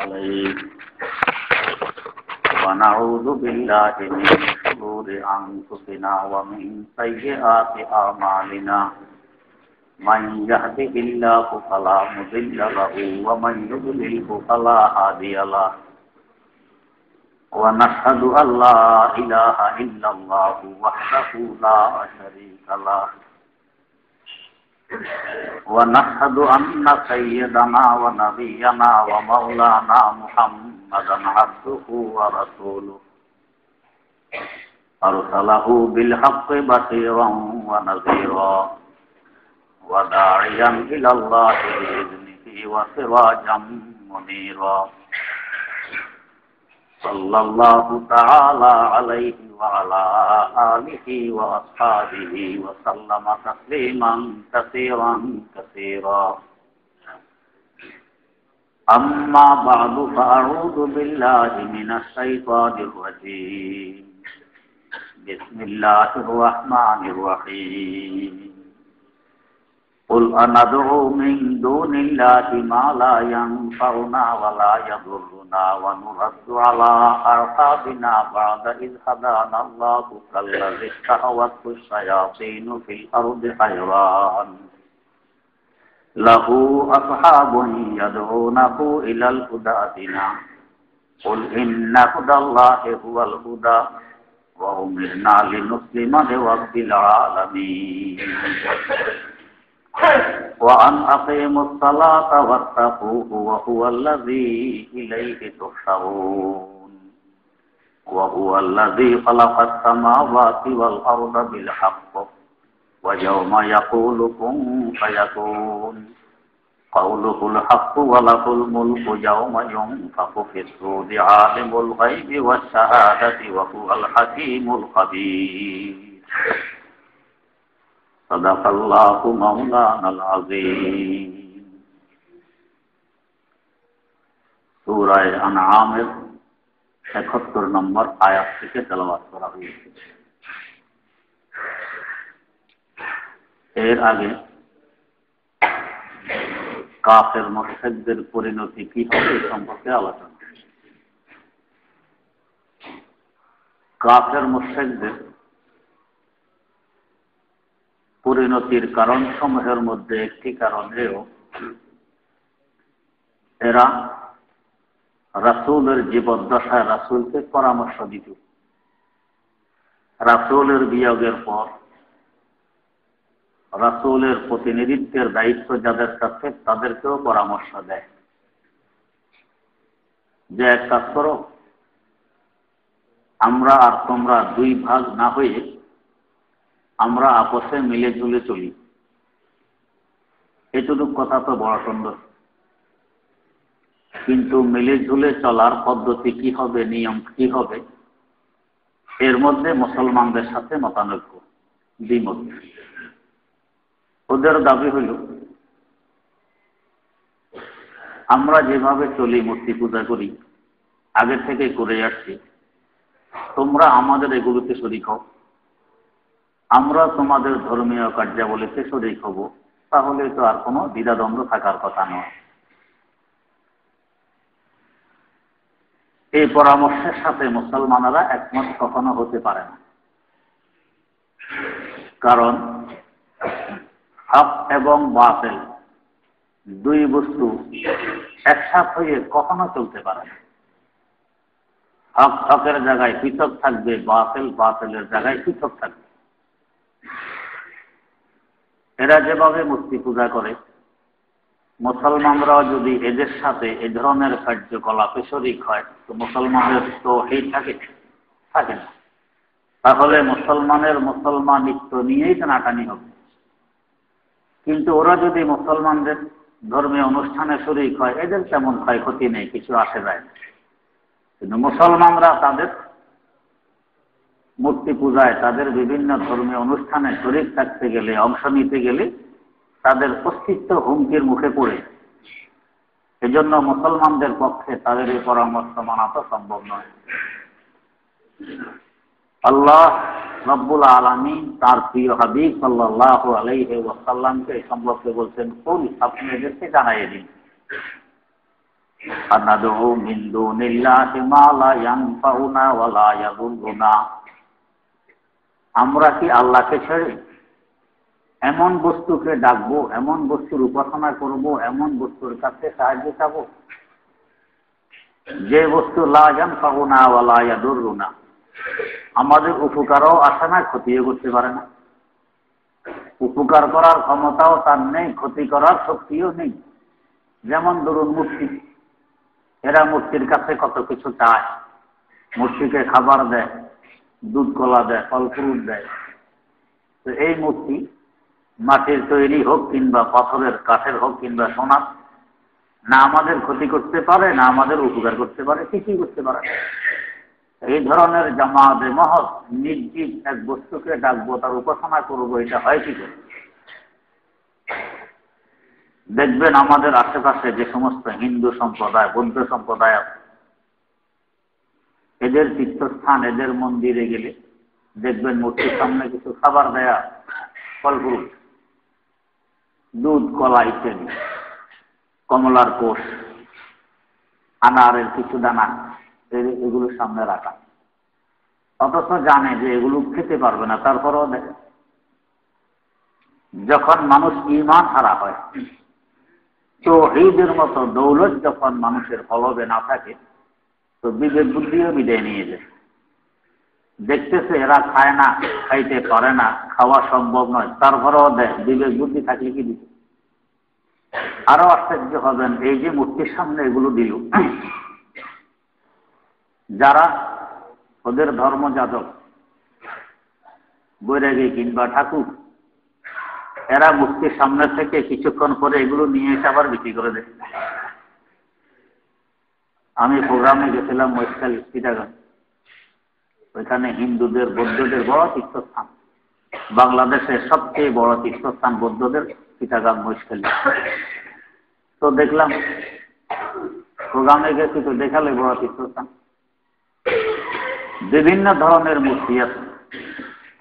عليه ونعوذ بالله من شرور أنفسنا ومن سيئات أعمالنا من يهده الله فلا مضل له ومن يضلل فلا هادي له ونشهد أن لا إله إلا الله وحده لا شريك له ونشهد أن سيدنا ونبينا ومولانا محمدا عبده ورسوله أرسله بالحق بشيرا ونذيرا وداعيا إلى الله بإذنه وسراجا منيرا صلى الله تعالى عليه وعلى آله وأصحابه وسلم تسليما كثيرا كثيرا أما بعد فأعوذ بالله من الشيطان الرجيم بسم الله الرحمن الرحيم قل أندعو من دون الله ما لا ينفعنا ولا يضرنا ونرد على أعقابنا بعد إذ هدانا الله كالذي استهوته الشياطين في الأرض حيران له أصحاب يدعونه إلى الهدى ائتنا قل إن هدى الله هو الهدى وأمرنا لنسلم لرب العالمين وأن أقيموا الصلاة واتقوه وهو الذي إليه تحشرون وهو الذي خلق السماوات والأرض بالحق ويوم يقول كن فيكون قوله الحق وله الملك يوم ينفخ في الصور عالم الغيب والشهادة وهو الحكيم الخبير صدق الله مولانا العظيم সূরা আনআমের ৭১ নম্বর আয়াত থেকে তেলাওয়াত করা হয়েছে। এর আগে কাফের মুশরিকদের পরিণতি কি হবে এই সম্পর্কে আলোচনা। কাফের মুশরিকদের পরিণতির কারণ সমূহের মধ্যে একটি কারণ এও এরা রাসূলের জীবদ্দশায় রাসূলকে পরামর্শ দিত। রাসূলের বিয়োগের পর রাসূলের প্রতিনিধিত্বের দায়িত্ব যাদের কাছে তাদেরকেও পরামর্শ দেয় যে এক কাজ করো, আমরা আর তোমরা দুই ভাগ না হয়ে আমরা আপসে মিলে ঝুলে চলি। এটুকু কথা তো বড় সুন্দর, কিন্তু মিলে ঝুলে চলার পদ্ধতি কি হবে, নিয়ম কি হবে, এর মধ্যে মুসলমানদের সাথে মতানৈক্য, দ্বিমত। ওদের দাবি হইল আমরা যেভাবে চলি, মূর্তি পূজা করি, আগে থেকে করে আসছি, তোমরা আমাদের এগুলোতে শরীক হও, আমরা তোমাদের ধর্মীয় কার্যাবলীতে শরীক হব, তাহলে তো আর কোনো দ্বিধাদ্বন্দ্ব থাকার কথা নয়। এই পরামর্শের সাথে মুসলমানেরা একমত কখনো হতে পারে না, কারণ হক এবং বাতিল দুই বস্তু একসাথে হয়ে কখনো চলতে পারে না। হক হকের জায়গায় পৃথক থাকবে, বাতিল বাতিলের জায়গায় পৃথক থাকবে। এরা যেভাবে মূর্তি পূজা করে, মুসলমানরাও যদি এদের সাথে এ ধরনের কার্যকলাপে শরীক হয় তো মুসলমানের তো এই থাকে না, তাহলে মুসলমানিত্ব নিয়েই টানাটানি হবে। কিন্তু ওরা যদি মুসলমানদের ধর্মীয় অনুষ্ঠানে শরীক হয়, এদের তেমন ক্ষয়ক্ষতি নেই, কিছু আসে যায় না। কিন্তু মুসলমানরা তাদের মূর্তি পূজায়, তাদের বিভিন্ন ধর্মীয় অনুষ্ঠানে শরীক থাকতে গেলে, অংশ নিতে গেলে তাদের অস্তিত্ব হুমকির মুখে পড়ে। এজন্য মুসলমানদের পক্ষে তাদের এই পরামর্শ মানা তো সম্ভব নয়। আল্লাহ রব্বুল আলামিন তার প্রিয় হাবিব সাল্লাল্লাহু আলাইহি ওয়াসাল্লামকে এই সম্পর্কে বলছেন, কুল, আপনি এদেরকে জানাইয়ে দিন আনাদউ মিন দুনিল্লাহি মা লা ইয়ানফাউনা ওয়া লা ইয়াদুররুনা, আমরা কি আল্লাহকে ছেড়ে এমন বস্তুকে ডাকবো, এমন বস্তুর উপাসনা করব, এমন বস্তুর কাছে সাহায্য চাবো যে বস্তু লা ইয়ানফাউনা ওয়া লা ইয়াদুররুনা, আমাদের উপকারও আসে না, ক্ষতিও করতে পারে না। উপকার করার ক্ষমতাও তার নেই, ক্ষতি করার শক্তিও নেই। যেমন ধরুন মূর্তি, এরা মূর্তির কাছে কত কিছু চায়, মূর্তিকে খাবার দেয়, দুধ কলা দেয়, ফল ফ্রুট দেয়। তো এই মূর্তি মাটির তৈরি হোক কিংবা পাথরের কাঠের হোক কিংবা সোনার, না আমাদের ক্ষতি করতে পারে না আমাদের উপকার করতে পারে, কিছুই করতে পারে না। এই ধরনের জামাতে মহৎ নির্জীব এক বস্তুকে ডাকবো, তার উপাসনা করবো, এটা হয় কি করে? দেখবেন আমাদের আশেপাশে যে সমস্ত হিন্দু সম্প্রদায়, বৌদ্ধ সম্প্রদায় আছে, এদের তীর্থস্থান, এদের মন্দিরে গেলে দেখবেন মূর্তির সামনে কিছু খাবার দেয়া, ফল ফ্রুট, দুধ কলা ইত্যাদি, কমলার কোষ, আনারের কিছু দানা, এগুলো সামনে রাখা। অথচ জানে যে এগুলো খেতে পারবে না, তারপরেও দেখে। যখন মানুষ ঈমান হারা হয়, তাওহীদের মতো দৌলত যখন মানুষের কলবে না থাকে, তো বিবেক বুদ্ধিও বিদায় নিয়ে যায়। দেখতেছে এরা খায় না, খাইতে পারে না, খাওয়া সম্ভব নয়, তারপরেও দেয়। বিবেক বুদ্ধি থাকলে কি দিবে? আরো আশ্চর্য হবেন, এই যে মূর্তির সামনে এগুলো দিল, যারা ওদের ধর্মযাজক, বৈরাগী কিংবা ঠাকুর, এরা মূর্তির সামনে থেকে কিছুক্ষণ পরে এগুলো নিয়ে এসে আবার বিক্রি করে দেয়। আমি প্রোগ্রামে গেছিলাম মহেশখাল চিটাগাং, ওইখানে হিন্দুদের বৌদ্ধদের বড় তীর্থস্থান, বাংলাদেশের সবচেয়ে বড় তীর্থস্থান বৌদ্ধদের চিটাগাং মহেশখালী। তো দেখলাম, প্রোগ্রামে গেছি তো দেখালে বড় তীর্থস্থান, বিভিন্ন ধরনের মূর্তি আছে।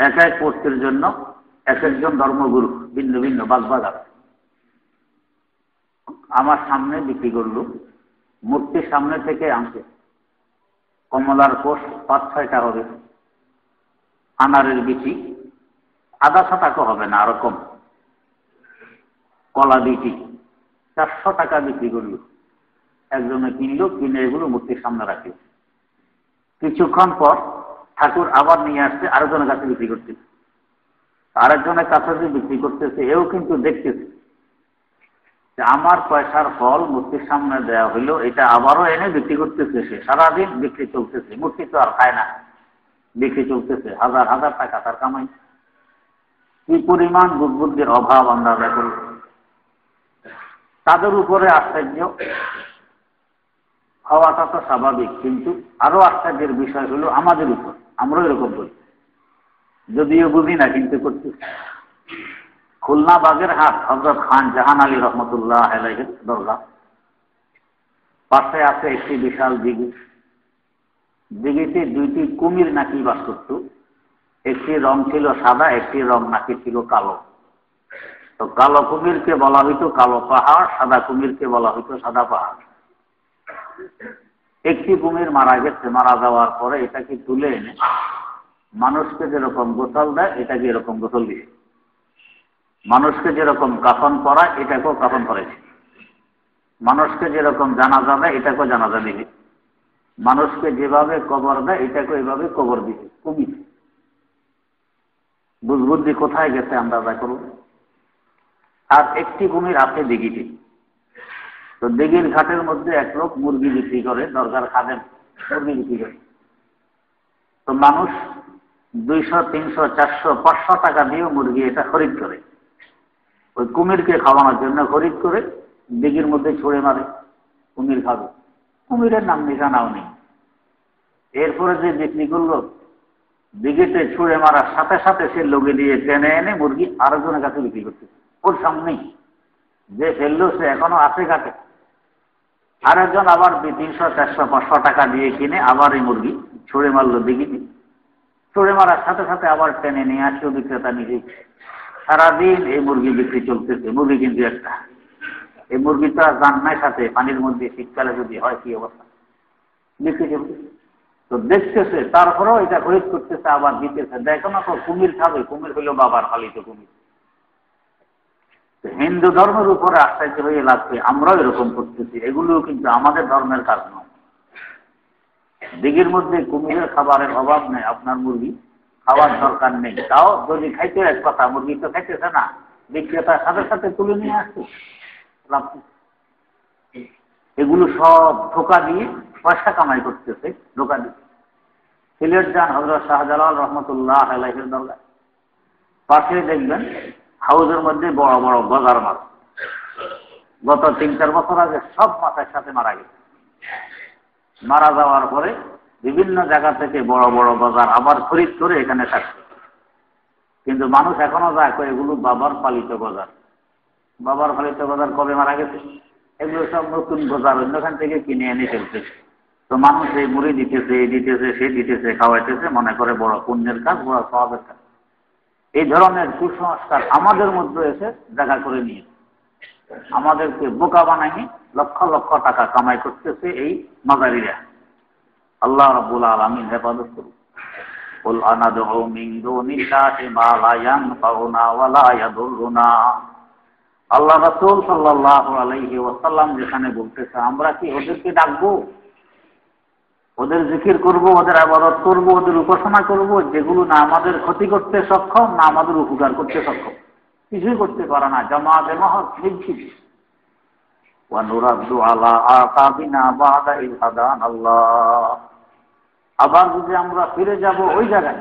এক এক মূর্তির জন্য এক একজন ধর্মগুরু, ভিন্ন ভিন্ন বাগবাগ আছে। আমার সামনে বিক্রি করলো, মূর্তির সামনে থেকে আনছে। কমলার কোষ ৫-৬টা হবে, আনারের বিচি ১৫০ টাকা হবে না, আরো কম। কলা বিচি ৪০০ টাকা বিক্রি করলো। একজনে কিনলো, কিনে এগুলো মূর্তির সামনে রাখলো। কিছুক্ষণ পর ঠাকুর আবার নিয়ে আসছে, আরেকজনের কাছে বিক্রি করতেছে। আরেকজনের কাছে যে বিক্রি করতেছে, এও কিন্তু দেখতেছে যে আমার পয়সার ফল মূর্তির সামনে দেওয়া হইলো, এটা আবারও এনে বিক্রি করতেছে। সে সারাদিন বিক্রি চলতেছে, মূর্তি তো আর খায় না, বিক্রি চলতেছে, হাজার হাজার টাকা তার কামাই। কি পরিমাণ বুদ্ধির অভাব আমরা দেখি। তাদের উপরে আশ্চর্য হওয়াটা তো স্বাভাবিক, কিন্তু আরো আশ্চর্যের বিষয় হলো আমাদের উপর। আমরাও এরকম করি, যদিও বুঝি না, কিন্তু করতেছি। খুলনা বাগেরহাট হযরত খান জাহান আলী রহমতুল্লাহ আলাইহির দরগা, পাশে আছে একটি বিশাল দিঘি। দিঘিতে 2টি কুমির নাকি বাস করত। একটি রং ছিল সাদা, একটি রং নাকি ছিল কালো। তো কালো কুমিরকে বলা হইতো কালো পাহাড়, সাদা কুমিরকে বলা হইতো সাদা পাহাড়। একটি কুমির মারা গেছে, মারা যাওয়ার পরে এটাকে তুলে এনে মানুষকে যেরকম গোসল দেয়, এটাকে এরকম গোসল দিয়ে, মানুষকে যেরকম কাফন পরায়, এটাকেও কাফন পরাইছে। মানুষকে যেরকম জানাজা দেয়, এটাকেও জানাজা দিবে। মানুষকে যেভাবে কবর দেয়, এটাকেও এভাবে কবর দিবে কুমির। বুঝবুদ্ধি কোথায় গেছে আন্দাজা করুন। আর একটি কুমির আছে দিঘিতে। তো দিঘির ঘাটের মধ্যে এক লোক মুরগি বিক্রি করে, দরকার খাদেম মুরগি বিক্রি করে। তো মানুষ 200, 300, 400, 500 টাকা দিয়েও মুরগি এটা খরিদ করে, ওই কুমিরকে খাওয়ানোর জন্য খরিদ করে দিঘির মধ্যে ছুঁড়ে মারে, কুমির খাবে। কুমিরের নাম নিশানাও নেই। এরপরে যে বিক্রি করলো, দিঘিতে ছুঁড়ে মারার সাথে সাথে সে লোকে দিয়ে টেনে এনে মুরগি আরেকজনের কাছে বিক্রি করছে, ওর সামনেই। যে ফেললো সে এখনো আছে ঘাটে। আরেকজন আবার 300, 400, 500 টাকা দিয়ে কিনে আবার এই মুরগি ছুঁড়ে মারলো দিঘিতে। ছুঁড়ে মারার সাথে সাথে আবার টেনে নিয়ে আসলো বিক্রেতা নিজেই। সারাদিন এই মুরগি বিক্রি চলতেছে। মুরগি কিন্তু একটা, এই মুরগিটা জান্নার সাথে পানির মধ্যে শীতকালে যদি হয় কি অবস্থা বিক্রি করবে। তো দেখতেছে, তারপরেও এটা খরিদ করতেছে, আবার দিতেছে। দেখো না তো কুমির খাবে, কুমির হইল বাবার পালিত কুমির। হিন্দু ধর্মের উপরে আশ্চর্য হয়ে লাগছে, আমরাও এরকম করতেছি। এগুলো কিন্তু আমাদের ধর্মের কাজ নয়। দিঘির মধ্যে কুমিরের খাবারের অভাব নেই, আপনার মুরগি খাওয়ার দরকার নেই। তাও যদি খাইতে এক কথা, মুরগি তো খাইতেছে না, বিক্রেতার সাথে সাথে তুলে নিয়ে আসছে। এগুলো সব ধোকা দিয়ে পয়সা কামাই করতেছে, ধোকা দিয়ে। সিলেট যান হযরত শাহজালাল রহমতুল্লাহ আলাইহির দরগায়, পাশে দেখবেন হাউজের মধ্যে বড় বড় গজার মাছ। গত 3-4 বছর আগে সব মাছ একসাথে মারা গেছে। মারা যাওয়ার পরে বিভিন্ন জায়গা থেকে বড় বড় গজার আবার খরিদ করে এখানে থাকছে। কিন্তু মানুষ এখনো যায় এগুলো বাবার পালিত গজার। বাবার পালিত গজার কবে মারা গেছে? এগুলো সব নতুন গজার অন্যখান থেকে কিনে এনে ফেলছে। তো মানুষ এই মুড়ি দিতেছে, এই দিতেছে, সে দিতেছে, খাওয়াইতেছে, মনে করে বড় পুণ্যের কাজ, বড় সওয়াবের কাজ। এই ধরনের কুসংস্কার আমাদের মধ্যে এসে জায়গা করে নিয়ে আমাদেরকে বোকা বানায়নি, লক্ষ লক্ষ টাকা কামাই করতেছে এই মাজারিরা। আল্লাহ রাব্বুল আলামিন হেফাজত করুন। কুল আনাদউ মিন দুনিল্লাহি মা লা ইয়ানফাউনা ওয়া লা ইয়াদুররুনা। আল্লাহ রাসূল সাল্লাল্লাহু আলাইহি ওয়াসাল্লাম যেখানে বলতেছে, আমরা কি ওদেরকে ডাকবো, ওদের জিকির করব, ওদের ইবাদত করব, ওদের উপাসনা করব, যেগুলো না আমাদের ক্ষতি করতে সক্ষম, না আমাদের উপকার করতে সক্ষম, কিছুই করতে পারে না। জামাতে মহৎ নিশ্চিত। ওয়া নুরাদ্দু আলা আকাবিনা বাদা ইয হাদানাল্লাহ। আবার যদি আমরা ফিরে যাব ওই জায়গায়,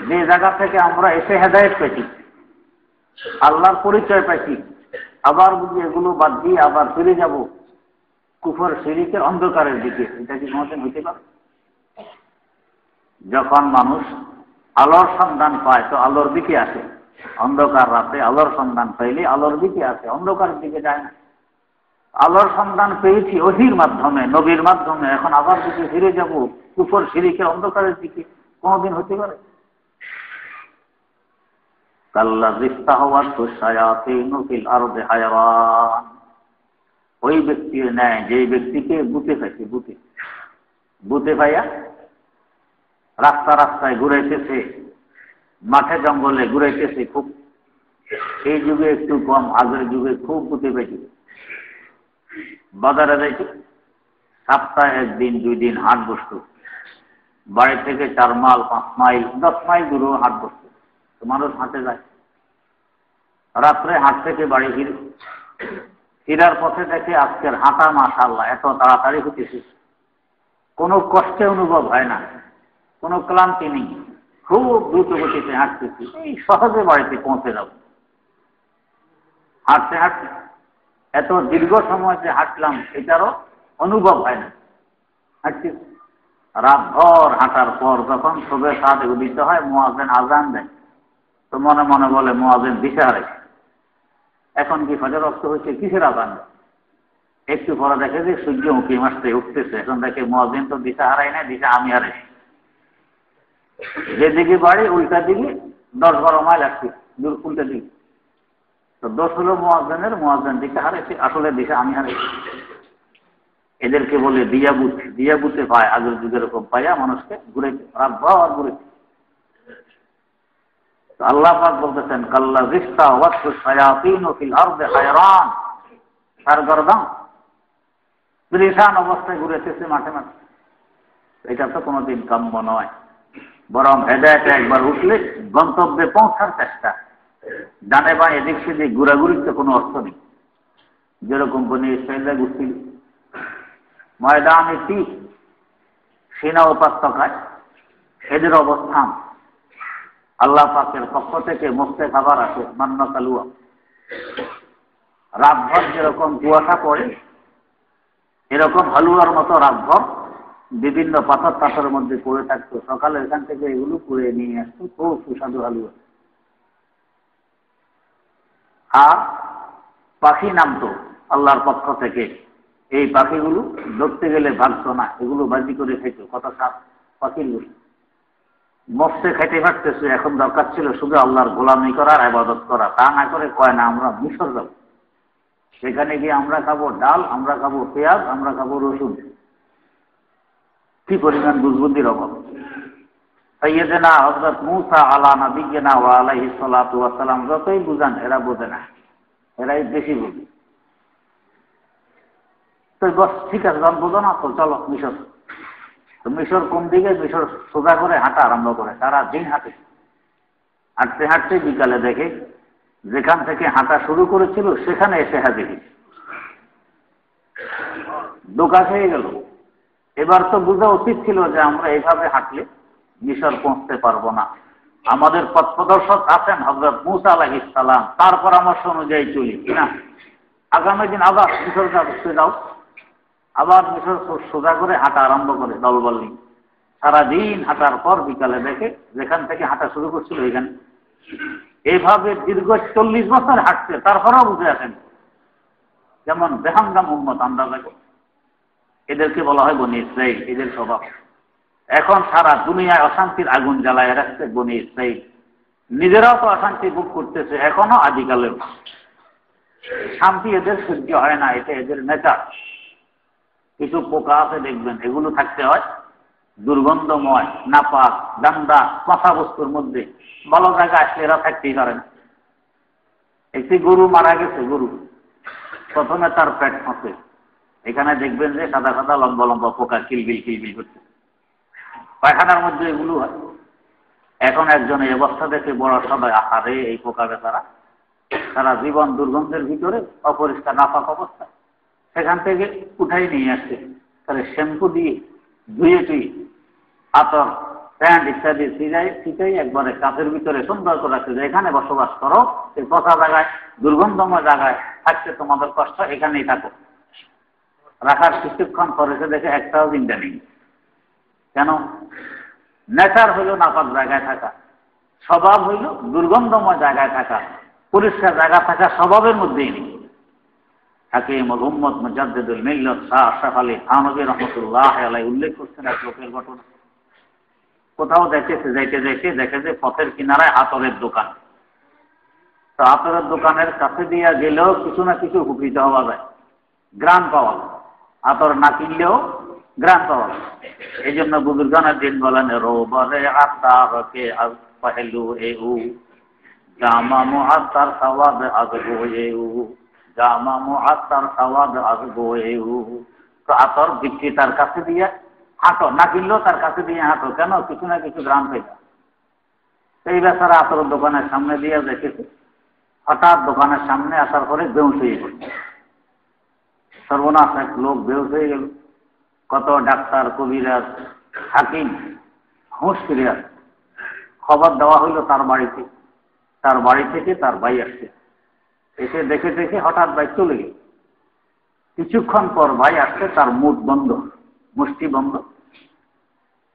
যে জায়গা থেকে আমরা এসে হেদায়েত পেয়েছি, আল্লাহর পরিচয় পাইছি, আবার যদি এগুলো বাদ দিয়ে আবার ফিরে যাব কুফর শিরকের অন্ধকারের দিকে, এটা কি কোনোদিন হইতে পারে? যখন মানুষ আলোর সন্ধান পায় তো আলোর দিকে আসে। অন্ধকার রাতে আলোর সন্ধান পাইলে আলোর দিকে আসে, অন্ধকারের দিকে যায় না। আলোর সন্ধান পেয়েছি ওহীর মাধ্যমে, নবীর মাধ্যমে, এখন আবার যদি ফিরে যাব কুফর শিরকের অন্ধকারের দিকে, কোনোদিন হতে পারে? কাল্লাযী ইসতাহওয়াতহু শায়াতিনু ফিল আরদি হায়রান। ওই ব্যক্তির ন্যায় যে ব্যক্তিকে বুতে পাইছে, বুতে পাইয়া রাস্তা রাস্তায় ঘুরাইতেছে, মাঠে জঙ্গলে ঘুরাইতেছে খুব। এই যুগে একটু কম, আগের যুগে খুব বুতে পাইছে। বাজারে যাইত, সপ্তাহে 1 দিন 2 দিন হাট বসত। বাড়ি থেকে 4 মাইল 5 মাইল 10 মাইল দূরেও হাট বসত। তো মানুষ হাঁটে যায়, রাত্রে হাট থেকে বাড়ি ফিরার পথে দেখে আজকের হাঁটা মাশাআল্লাহ এত তাড়াতাড়ি হতেছে, কোনো কষ্টে অনুভব হয় না, কোনো ক্লান্তি নেই, খুব দ্রুত গতিতে হাঁটতেছি, এই সহজে বাড়িতে পৌঁছে যাব। হাঁটতে হাঁটতে এত দীর্ঘ সময় যে হাঁটলাম এটারও অনুভব হয় না। হাঁটছি রাত ভর হাঁটার পর যখন সবে সাথে উদিত হয়, মুয়াজ্জিন আযান দেয়, তো মনে মনে বলে মুয়াজ্জিন দিশা হারাইছে, এখন কি ফজর ওয়াক্ত হয়েছে, কিসের আযান? একটু পরে দেখে যে সূর্য উঁকি মারতে উঠতেছে, এখন দেখে মুয়াজ্জিন তো দিশা হারাই না, দিশা আমি হারাইছি। যেদিকে বাড়ি উল্টা দিকে 10-12 মাইল আসছে, দূর উল্টা দিকে। তো দোষ হলো মুয়াজ্জিনের, মুয়াজ্জিন দিশা হারাইছে, আসলে দিশা আমি হারাইছি। এদেরকে বলে দিয়াবুত। দিয়াবুতে পায়, আগের যুগের এরকম পাইয়া মানুষকে ঘুরাইতে, রাত ভর ঘুরাইতে। আল্লাহ পাক বলতেছেন, কাল্লাযী ইসতাহওয়াতহু শায়াতিনু ফিল আরদি হায়রান। সরগর্দান পরিশান অবস্থায় ঘুরেতেছে মাঠে মাঠে। এটা তো কোনোদিন কাম্য নয়, বরং হেদায়েতে একবার উঠলে গন্তব্যে পৌঁছার চেষ্টা। ডানে বাঁ এদিক সেদিক ঘোরাঘুরির তো কোনো অর্থ নেই। যেরকম বনি ইসরাঈলরা ঘুরছিল ময়দানে তীর, সিনা উপত্যকায়, এদের অবস্থান আল্লাহ পাকের পক্ষ থেকে মুক্তে খাবার আছে, মান্না কালুয়া। রাতভর যেরকম কুয়াশা পড়ে, এরকম হালুয়ার মতো রাতভর বিভিন্ন পাথর পাথরের মধ্যে পড়ে থাকতো। সকালে এখান থেকে এগুলো কুড়ে নিয়ে আসতো, খুব সুস্বাদু হালুয়া। আর পাখি নামতো আল্লাহর পক্ষ থেকে, এই পাখিগুলো ধরতে গেলে ভাগতো না, এগুলো বাজি করে খাইতো। কত সাপ পাখিগুলো মস্তে খাইতে পারতেছে, এখন দরকার ছিল শুধু আল্লাহর গোলামি করা আর ইবাদত করা। তা না করে কয় না আমরা মিশর যাব। সেখানে গিয়ে আমরা খাবো ডাল, আমরা খাবো পেঁয়াজ, আমরা খাবো রসুন। কি পরিমাণ বুঝবুদ্ধির অভাব। সাইয়েদেনা হযরত মূসা আলা নবিয়িনা ওয়া আলাইহিস সালাতু ওয়াস সালাম যতই বুঝান এরা বোঝে না, এরাই বেশি বুঝে। তো বস ঠিক আছে, যখন বোঝো না তো চলো মিশর। তো মিশর কোন দিকে? মিশর সোজা করে হাঁটা আরম্ভ করে, সারা দিন হাঁটে। হাঁটতে হাঁটতে বিকালে দেখে যেখান থেকে হাঁটা শুরু করেছিল সেখানে এসে হাজির। ধোঁকা খেয়ে গেল। এবার তো বোঝা উচিত ছিল যে আমরা এইভাবে হাঁটলে মিশর পৌঁছতে পারবো না। আমাদের পথ প্রদর্শক আছেন হযরত মূসা আলাইহিস সালাম, তার পরামর্শ অনুযায়ী চলি কিনা। আগামী দিন আবার মিশর যাও, আবার মিশর সোজা করে হাঁটা আরম্ভ করে দলবল নিয়ে। সারাদিন হাঁটার পর বিকালে দেখে যেখান থেকে হাঁটা শুরু করছিল এখানে। এইভাবে দীর্ঘ 40 বছর হাঁটছে, তারপরেও বুঝে আসেন। যেমন বেহাঙ্গাম উম্মত আমরা দেখো, এদেরকে বলা হয় বনী ইসরাইল, এদের স্বভাব। এখন সারা দুনিয়ায় অশান্তির আগুন জ্বালায় রাখছে বনী ইসরাইল। নিজেরাও তো অশান্তি ভোগ করতেছে, এখনো আদিকালেও। শান্তি এদের সহ্য হয় না, এটা এদের নেচার। কিছু পোকা আছে দেখবেন, এগুলো থাকতে হয় দুর্গন্ধময়, নাপাক, গান্দা, পচা বস্তুর মধ্যে। ভালো জায়গায় আসলে এরা থাকতেই পারে না। একটি গরু মারা গেছে, গরু প্রথমে তার পেট ফাঁসে, এখানে দেখবেন যে সাদা সাদা লম্বা লম্বা পোকা কিলবিল কিলবিল করছে। পায়খানার মধ্যে এগুলো হয়। এখন একজন এই অবস্থা দেখে বড় সবাই, আহারে এই পোকা বেচারা সারা জীবন দুর্গন্ধের ভিতরে, অপরিষ্কার নাপাক অবস্থা, সেখান থেকে উঠাই নিয়ে আসছে। তাহলে শ্যাম্পু দিয়ে ধুয়ে টুয়ে আতর, প্যান্ট ইত্যাদি সিটাই একবারে কাঁচের ভিতরে সুন্দর করে রাখছে যে এখানে বসবাস করো, এই পচা জায়গায়, দুর্গন্ধময় জায়গায় থাকতে তোমাদের কষ্ট, এখানেই থাকো। রাখার কিছুক্ষণ করেছে দেখে একটাও চিন্তা নেই। কেন? নেচার হইল নাপাক জায়গায় থাকা, স্বভাব হইল দুর্গন্ধময় জায়গায় থাকা, পরিষ্কার জায়গা থাকা স্বভাবের মধ্যেই নেই। হাকিম উম্মত মুজাদ্দিদুল মিল্লাত শাহ আশরাফ আলী থানভী রাহমাতুল্লাহ আলাইহি উল্লেখ করছেন এক লোকের ঘটনা। কোথাও দেখেছে, যাইতে দেখে যে পথের কিনারায় আতরের দোকান। তো আতরের দোকানের কাছে দিয়া গেলেও কিছু না কিছু উপকৃত হওয়া যায়, গ্রাম পাওয়া যায়। আতর না কিনলেও গ্রাম পাওয়া যায়। এই জন্য বুজুর্গানের দিন বলেন, রোবরে আতারকে আজ পাহেলু এউ জামা মুআত্তার সাওয়াব আজবু এউ, জামা মুআত্তার সাওয়াব আজবু এউ। তো আতর বিক্রেতার কাছে দিয়ে হাঁটো, না কিনলেও তার কাছে দিয়ে হাঁটো, কেন? কিছু না কিছু গ্রাম পেয়ে। এই বেচারা আতরের দোকানের সামনে দিয়ে দেখেছে, হঠাৎ দোকানের সামনে আসার পরে বেহুশ হয়ে গেল। সর্বনাশ, এক লোক বেহুশ হয়ে গেল। কত ডাক্তার, কবিরাজ, হাকিম হুঁশ ফিরে আসে। খবর দেওয়া হইল তার বাড়িতে। তার বাড়ি থেকে তার ভাই আসছে। এসে দেখে হঠাৎ ভাই চলে গেল। কিছুক্ষণ পর ভাই আসছে, তার মুখ বন্ধ, মুষ্টি বন্ধ।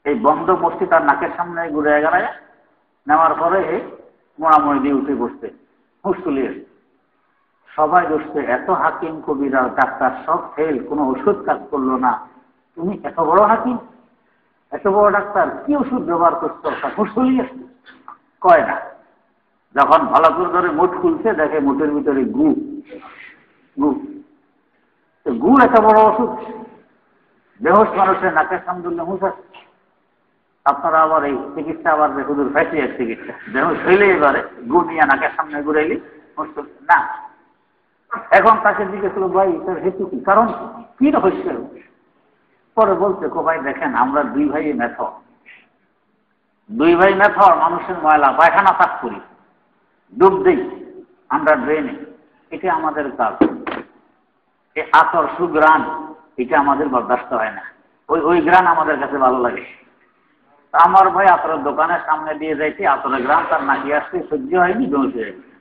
এই বন্ধ মুষ্টি তার নাকের সামনে ঘুরে গেড়ায় নেওয়ার পরে মোড়ামুড়ি দিয়ে উঠে বসতে, হুঁশ চলে এসে। সবাই বসছে, এত হাকিম, কবিরাজ, ডাক্তার সব ফেল, কোনো ওষুধ কাজ করলো না। তুমি এত বড় হাকিম, এত বড় ডাক্তার, কি ওষুধ ব্যবহার করছো? হুঁশ চলে আসছে। কয় না। যখন ভালো করে ধরে মুঠ খুলছে, দেখে মুঠের ভিতরে গু। গু এত বড় ওষুধ? বেহোশ মানুষের নাকের সামনে হুঁশ আসছে। আপনারা আবার এই চিকিৎসা আবার হুজুর ফ্যাটি এক চিকিৎসা, বেহোশ হইলে এবারে গু নিয়ে নাকের সামনে ঘুরাইলি না। এখন তাকে জিজ্ঞেস করলো, ভাই তোর হেতু কি, কারণ কি রহস্য? পরে বলছে, ভাই দেখেন আমরা দুই ভাই মেথর, মানুষের ময়লা পায়খানা পাক করি, ডুব দিই আমরা ড্রেনে, এটা আমাদের কাজ। এই আতর সুগ্রাণ, এটা আমাদের বরদাস্ত হয় না। ওই গ্রান আমাদের কাছে ভালো লাগে। আমার ভাই আতরের দোকানের সামনে দিয়ে যাইতে আতরের গ্রান তার নাকি আসতে সহ্য হয়নি, বেহুশ হয়ে গেছে।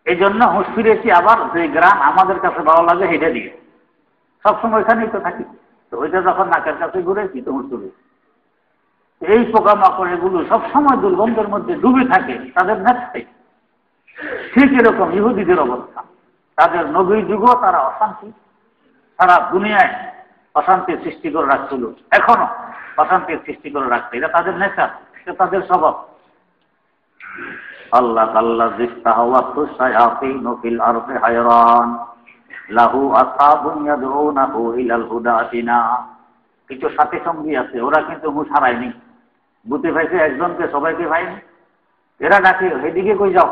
এই জন্য হুঁশ ফিরেছি, আবার যে গ্রান আমাদের কাছে ভালো লাগে সেটা দিয়ে। সবসময় ওইখানেই তো থাকি, তো ওইটা যখন নাকের কাছে ঘুরেছি তো হুঁশ চলে। এই পোকামাকড় এগুলো সবসময় দুর্গন্ধের মধ্যে ডুবে থাকে, তাদের নেশাই। ঠিক এরকম ইহুদিদের অবস্থা। তাদের নবী যুগও তারা অশান্তি, সারা দুনিয়ায় অশান্তির সৃষ্টি করে রাখছিল, এখনো অশান্তির সৃষ্টি করে রাখছে। এটা তাদের নেশা, এটা তাদের স্বভাব। আল্লাহ কাল্লাযী ইসতাহওয়াতহু শায়াতিনু ফিল আরদি হায়রান লাহু আসহাবুন ইয়াদউনাহু ইলাল হুদা আতিনা। কিছু সাথী সঙ্গী আছে, ওরা কিন্তু হুঁশ হারায়নি, বুঝতে পাইছে একজনকে সবাইকে পায়নি। এরা ডাকে, এদিকে কই যাও,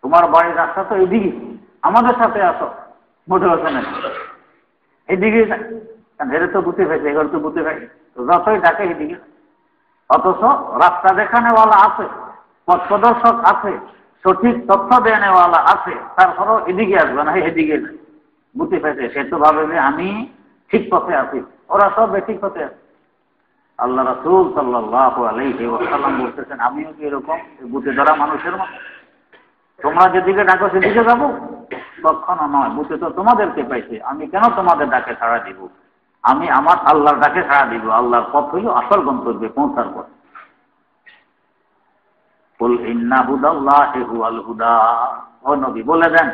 তোমার বাড়ির রাস্তা তো এদিকে, আমাদের সাথে আসো। মোটে হচ্ছে না, এদিকে এরা তো বুঝতে পাইছে, এগুলো তো বুঝতে পাইছে, যতই ডাকে এদিকে। অথচ রাস্তা দেখানেওয়ালা আছে, পথ প্রদর্শক আছে, সঠিক তথ্য দেনেওয়ালা আছে, তারপরও এদিকে আসবে না, এদিকে বুঝতে পাইছে। সে তো ভাবে যে আমি ঠিক পথে আছি, ওরা সব বেঠিক পথে আছে। আল্লাহ রাসূল সাল্লাল্লাহু আলাইহি ওয়াসাল্লাম বলতেছেন, আমিও কি এরকম বুঝে ধরা মানুষের মতো? তোমরা যেদিকে ডাকো সেদিকে যাবো? কখনো নয়। বুঝে তো তোমাদেরকে পাইছে, আমি কেন তোমাদের ডাকে সাড়া দিব? আমি আমার আল্লাহর ডাকে সাড়া দিব। আল্লাহর পথ হইল আসল গন্তব্যে পৌঁছার পথ। কুল ইন্না হুদাল্লাহি হুয়াল হুদা। ও নবী বলে দেন,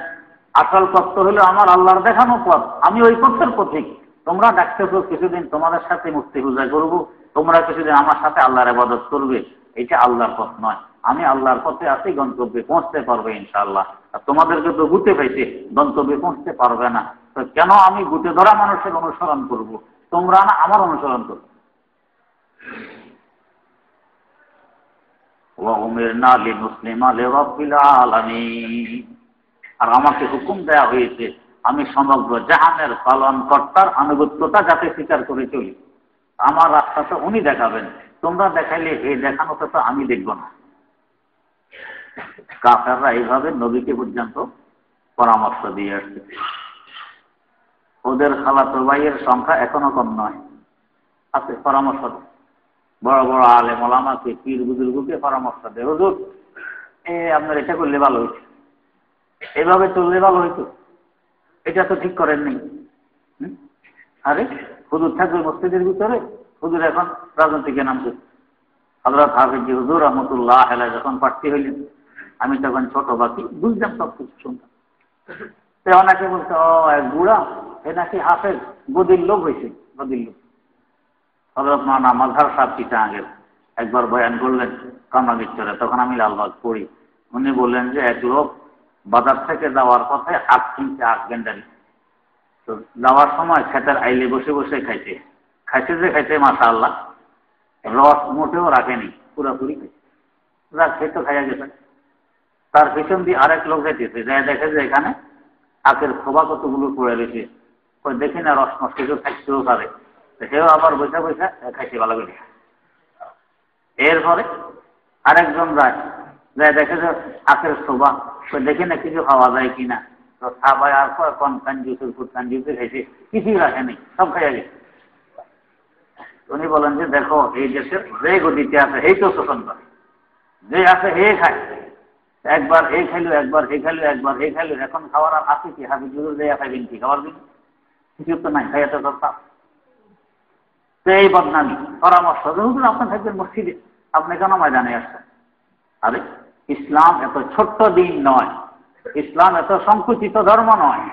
আসল পথ হলো আমার আল্লাহর দেখানো পথ, আমি ওই পথের পথিক। তোমরা ডাকতেছো কিছুদিন তোমাদের সাথে মুফতি পূজা করবো, তোমরা কিছুদিন আমার সাথে আল্লাহর ইবাদত করবে, এটা আল্লাহর পথ নয়। আমি আল্লাহর পথে আছি, গন্তব্যে পৌঁছতে পারবে ইনশাআল্লাহ। আর তোমাদেরকে তো গুতে পাইছে, গন্তব্যে পৌঁছতে পারবে না। তো কেন আমি গুতে ধরা মানুষের অনুসরণ করব? তোমরা না আমার অনুসরণ করবে। ওয়াউমিরনা লিনুসলিমা লিরাব্বিল আলামিন। আর আমাকে হুকুম দেয়া হয়েছে আমি সমগ্র জাহানের পালনকর্তার আনুগত্যতা যাতে স্বীকার করে চলি। আমার রাস্তা তো উনি দেখাবেন, তোমরা দেখাইলে এই দেখানোটা তো আমি দেখব না। কাফেররা এইভাবে নবীকে পর্যন্ত পরামর্শ দিয়ে আসছে। ওদের খালাতো ভাইয়ের সংখ্যা এখনো কম নয়, আছে পরামর্শ। বড় বড় আলেম ওলামাকে, পীর বুজুর্গকে পরামর্শ দেয়, হুজুর আপনার এটা করলে ভালো হইতো, এভাবে চললে ভালো হইতো, এটা তো ঠিক করেন নাই। আরে হুজুর থাকবে মসজিদের ভিতরে, হুজুর এখন রাজনীতিকে নামছে। হযরত হাফিজ হুজুর রাহমাতুল্লাহ আলাইহি যখন প্রার্থী হইলেন, আমি তখন ছোট বাকি, বুঝলাম সব কিছু, শুনতাম। অনেকে বলছে, ও এক বুড়া, এ নাকি হাফেজ, গদির লোক হয়েছে, গদির লোক। হযরত মাওলানা মাজহার সাহেব চিটাগাঙ্গের একবার বয়ান করলেন কামরাঙ্গীরচরে, তখন আমি লালবাগ পড়ি। উনি বললেন যে এক লোক বাজার থেকে যাওয়ার পথে আখ কিনছে, আখ গেন্ডারি। তো যাওয়ার সময় খেতের আইলে বসে বসে খাইছে, খাইছে মাশাআল্লাহ, রস মোটেও রাখেনি, পুরোপুরি খাইছে। যা খেতে খাইয়া গেছে। তার পিছন দিয়ে আরেক লোক যাইতেছে, যাই দেখে যে এখানে আখের খোবা কতগুলো পড়ে রয়েছে, দেখি না রস নষ্ট কিছু খাইতেও পারে, সেও আবার বসে বসে খাইছে ভালো করে। এরপরে আরেকজন যায়, দেখে যে আখের শোভা, দেখি না কিছু খাওয়া যায় কিনা। তো সাবাই আর কোন কাঞ্জুসের ফুট কাঞ্জুসে খাইছে, কিছুই রাখেনি, সব খাইয়া গেছে। উনি বলেন যে দেখো, এই দেশের যে গতিতে আছে এই তো শোষণ করে, যে আছে হে খায়, একবার এই খাইলো, একবার এই খাইলো, একবার এই খাইলো, এখন খাওয়ার আর আছে কি? হাবি জুজুর দেয়া খাইবেন কি? খাওয়ার দিন কিছু তো নাই, খাইয়া তো দরকার। এই বদনামি পরামর্শ, আপনার থাকবেন মসজিদে, আপনি কেন ময়দানে আসছেন? আরে ইসলাম এত ছোট্ট দিন নয়, ইসলাম এত সংকুচিত ধর্ম নয়,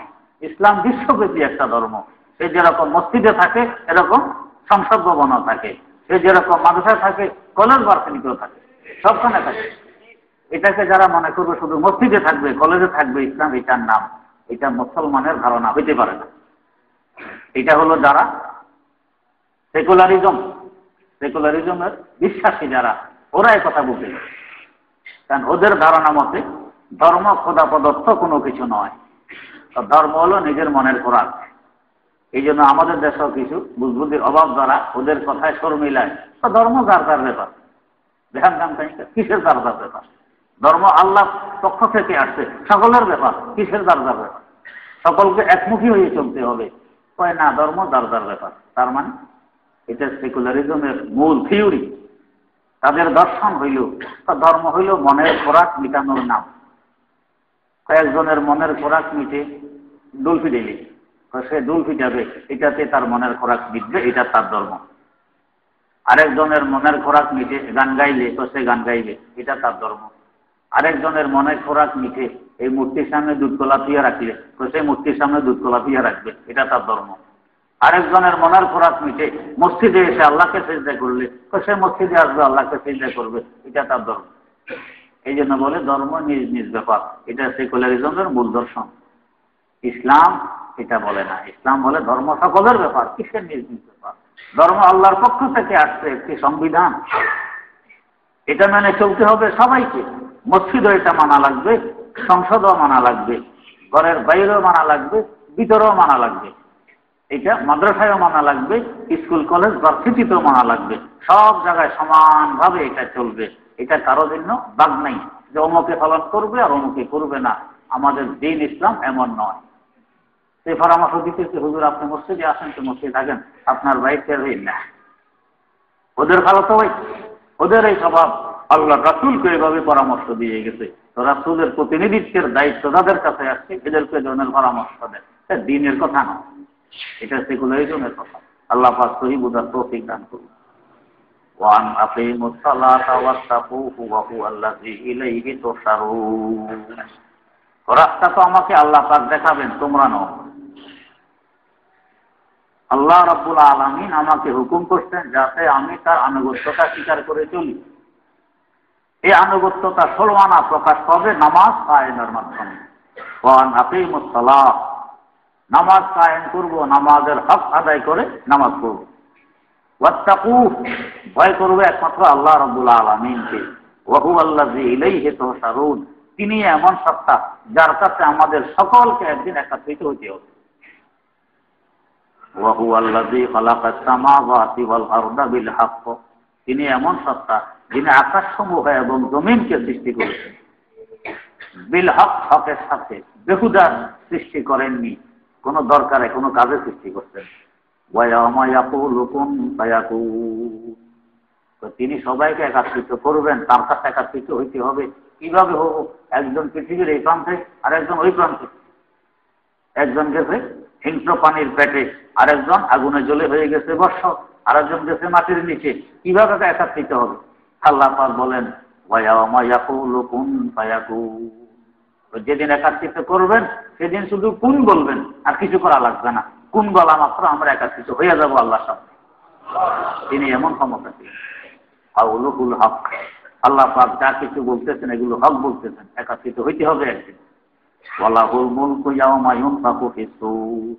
ইসলাম বিশ্বব্যাপী একটা ধর্ম। সে যেরকম মসজিদে থাকে এরকম সংসদ ভবনও থাকে, সে যেরকম মাদ্রাসায় থাকে কলেজ ভার্সিটিতেও থাকে, সবখানে থাকে। এটাকে যারা মনে করবে শুধু মসজিদে থাকবে, কলেজে থাকবে ইসলাম, এটার নাম, এটা মুসলমানের ধারণা হইতে পারে না। এটা হলো যারা সেকুলারিজমের বিশ্বাসী যারা, ওরা এই কথা বুঝে। কারণ ওদের ধারণা মতে ধর্ম খোদা প্রদত্ত কোনো কিছু নয়, ধর্ম হলো নিজের মনের খোরাক। এই জন্য আমাদের দেশেও কিছু বুঝবুদ্ধির অভাব দ্বারা ওদের কথায় সর মিলায়, তো ধর্ম যার যার ব্যাপার। দেখান দাম কিসের যার যার ব্যাপার? ধর্ম আল্লাহ পক্ষ থেকে আসছে, সকলের ব্যাপার, কিসের যার যার ব্যাপার? সকলকে একমুখী হয়ে চলতে হবে। কয় না, ধর্ম যার যার ব্যাপার। তার মানে এটা সেকুলারিজমের মূল থিওরি। তাদের দর্শন হইল, ধর্ম হইল মনের খোরাক মিটানোর নাম। কয়েকজনের মনের খোরাক মিটে ডুলফি দিলে, সে ডুলফি যাবে, এটাতে তার মনের খোরাক মিটবে, এটা তার ধর্ম। আরেকজনের মনের খোরাক মিটে গান গাইলে, তো সে গান গাইবে, এটা তার ধর্ম। আরেকজনের মনের খোরাক মিটে এই মূর্তির সামনে দুধ কলা পিয়া রাখলে, তো সে মূর্তির সামনে দুধ কলা পিয়া রাখবে, এটা তার ধর্ম। আরেকজনের মনের খোরাক মিটে মসজিদে এসে আল্লাহকে সিজদা করলে, তো সে মসজিদে আসবে, আল্লাহকে সিজদা করবে, এটা তার ধর্ম। এই জন্য বলে ধর্ম নিজ নিজ ব্যাপার। এটা সেকুলারিজমের মূল দর্শন। ইসলাম এটা বলে না। ইসলাম বলে ধর্ম সকলের ব্যাপার। কিসের নিজ নিজ ব্যাপার? ধর্ম আল্লাহর পক্ষ থেকে আসছে একটি সংবিধান, এটা মেনে চলতে হবে সবাইকে। মসজিদও এটা মানা লাগবে, সংসদও মানা লাগবে, ঘরের বাইরেও মানা লাগবে, ভিতরেও মানা লাগবে। এটা মাদ্রাসায়ও মানা লাগবে, স্কুল কলেজ ভার্সিটিতেও মানা লাগবে। সব জায়গায় সমানভাবে এটা চলবে। এটা কারো জন্য দাগ নাই যে অমুকে পালন করবে আর অমুকে করবে না। আমাদের দিন ইসলাম এমন নয়। সেই পরামর্শ দিতেছে, হুজুর আপনি মসজিদে আসেন তো মসজিদে থাকেন, আপনার বাইকের না। ওদের ভালো তো ভাই, ওদের এই স্বভাব। আল্লাহ রাসূলকে এভাবে পরামর্শ দিয়ে গেছে, তো রাসূলের প্রতিনিধিত্বের দায়িত্ব যাদের কাছে আসছে এদেরকে ধরনের পরামর্শ দেয়। এটা দিনের কথা না, এটা সেকুলারিজমের কথা। আল্লাহ পাক সহি বুঝার তৌফিক দান করুন। ওয়ান আকিমুস সালাতা ওয়াত্তাকুহু ওয়া হুয়াল্লাযী ইলাইহি তুহশারুন। রাস্তা তো আমাকে আল্লাহ পাক দেখাবেন, তোমরা নও। আল্লাহ রাব্বুল আলামিন আমাকে হুকুম করছেন যাতে আমি তার আনুগত্যতা স্বীকার করে চলি। এই আনুগত্যতা 16 আনা প্রকাশ পাবে নামাজ কায়েমের মাধ্যমে। ওয়ান আকিমুস সালাহ, নামাজ কায়েম করব, নামাজের হক আদায় করে নামাজ পড়ব। ওয়াত্তাকু, ভয় করবে একমাত্র আল্লাহ রাব্বুল আলামিনকে। ওয়া হুয়াল্লাযী ইলাইহি তুহশারুন, তিনি এমন সত্তা যার কাছে আমাদের সকলকে একদিন একত্রিত হতে হবে। ওয়া হুয়াল্লাযী খালাকাস সামাওয়াতি ওয়াল আরদা বিল হক, তিনি এমন সত্তা যিনি আকাশসমূহ এবং জমিনকে সৃষ্টি করেছেন। বিল হক, হকের সাথে, বেহুদা সৃষ্টি করেননি, কোনো দরকারে কোনো কাজে সৃষ্টি করছেন। ওয়া ইয়াউমা ইয়াকুলু কুন ফায়াকুন, তো তিনি সবাইকে একত্রিত করবেন, তার কাছে একত্রিত হইতে হবে। কিভাবে হবো? একজন পৃথিবীর এই প্রান্তে আর একজন ওই প্রান্তে। একজন গেছে হিংস্র পানির পেটে, আরেকজন আগুনে জ্বলে হয়ে গেছে বর্ষ, আরেকজন গেছে মাটির নিচে। কিভাবে একত্রিত হবে? আল্লাহ পাক বলেন ওয়া ইয়াউমা ইয়াকুলু কুন ফায়াকুন, যেদিন একত্রিত করবেন সেদিন শুধু কুন বলবেন, আর কিছু করা লাগবে না। কুন বলা মাত্র আমরা একত্রিত হয়ে যাব আল্লাহর সাথে। তিনি এমন ক্ষমতা ছিলেন। কাউলুল হক, আল্লাহ পাক যা কিছু বলতেছেন এগুলো হক বলতেছেন, একত্রিত হইতে হবে একদিন। ওয়ালাহুল মুলকু ইয়াওমা ইউনফাখু ফিস-সূর,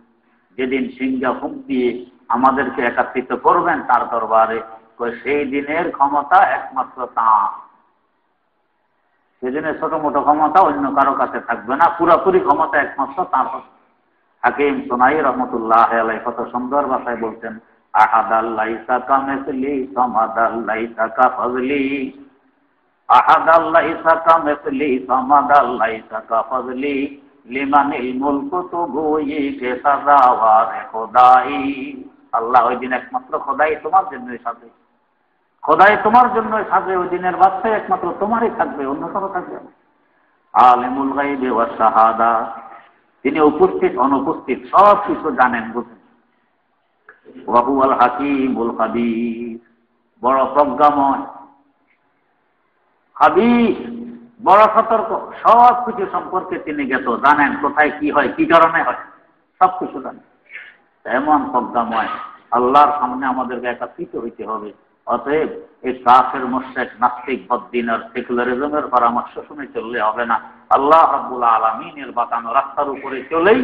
যেদিন সিংহা ফুঁক দিয়ে আমাদেরকে একত্রিত করবেন তার দরবারে, সেই দিনের ক্ষমতা একমাত্র তাঁর। সেদিনের ছোট মোটো ক্ষমতা অন্য কারো কাছে থাকবে না, পুরোপুরি ক্ষমতা একমাত্র তাঁর। হাকিম সুনাই রহমতুল্লাহ আলাইহি কত সুন্দর ভাষায় বলছেন, আহাদাল লাইসা কামিসলি সামাদাল লাইসা কাফাজলি, আহাদাল লাইসা কামিসলি সামাদাল লাইসা কাফাজলি, লিমানিল মুলকু তুগুই কে সাজাওয়ারে খোদাই। আল্লাহ ওই দিন একমাত্র খোদাই তোমার জন্যই সাজে, খোদাই তোমার জন্যই সাজে। ওই দিনের বাদশাহ একমাত্র তোমারই থাকবে, অন্য কারো থাকবে না। আলিমুল গায়বি ওয়াস শাহাদা, তিনি উপস্থিত অনুপস্থিত সব কিছু জানেন বুঝেন। ওয়া হুয়াল হাকিমুল খাবীর, বড় প্রজ্ঞাময়, খাবীর বড় সতর্ক, সব কিছু সম্পর্কে তিনি জ্ঞাত, জানেন কোথায় কি হয়, কি কারণে হয়, সব কিছু জানেন। এমন প্রজ্ঞাময় আল্লাহর সামনে আমাদেরকে একত্রিত হইতে হবে। অতএব এই কাফের মুশরিক নাস্তিক বদ্দিনের সেকুলারিজমের পরামর্শ শুনে চললে হবে না। আল্লাহ রাব্বুল আলামিনের বাতানো রাস্তার উপরে চলেই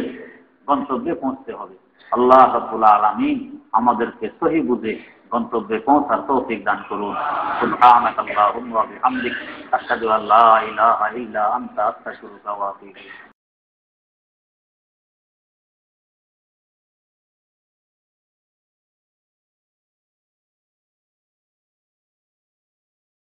গন্তব্যে পৌঁছতে হবে। আল্লাহ রাব্বুল আলামিন আমাদেরকে সহি বুঝে গন্তব্যে পৌঁছার তৌফিক দান করুন। সুবহানাকাল্লাহুম্মা ওয়া বিহামদিক, আশহাদু আল্লা ইলাহা ইল্লা আনতা, আস্তাগফিরুকা ওয়া আতুবু ইলাইক।